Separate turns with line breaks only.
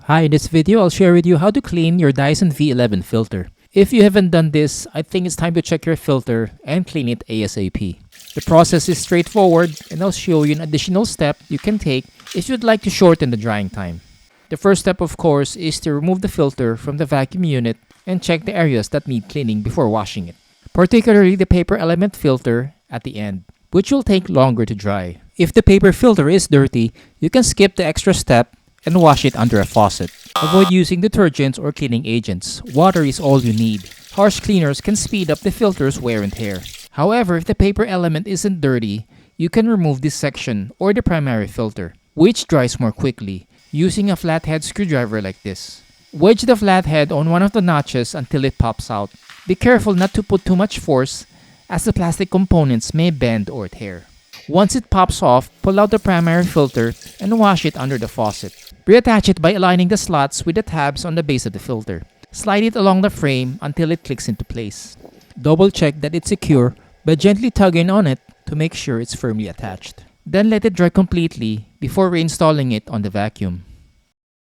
Hi, in this video, I'll share with you how to clean your Dyson V11 filter. If you haven't done this, I think it's time to check your filter and clean it ASAP. The process is straightforward, and I'll show you an additional step you can take if you'd like to shorten the drying time. The first step, of course, is to remove the filter from the vacuum unit and check the areas that need cleaning before washing it, particularly the paper element filter at the end, which will take longer to dry. If the paper filter is dirty, you can skip the extra step and wash it under a faucet. Avoid using detergents or cleaning agents. Water is all you need. Harsh cleaners can speed up the filter's wear and tear. However, if the paper element isn't dirty, you can remove this section or the primary filter, which dries more quickly, using a flathead screwdriver like this. Wedge the flathead on one of the notches until it pops out. Be careful not to put too much force, as the plastic components may bend or tear. Once it pops off, pull out the primary filter and wash it under the faucet. Reattach it by aligning the slots with the tabs on the base of the filter. Slide it along the frame until it clicks into place. Double check that it's secure by gently tugging on it to make sure it's firmly attached. Then let it dry completely before reinstalling it on the vacuum.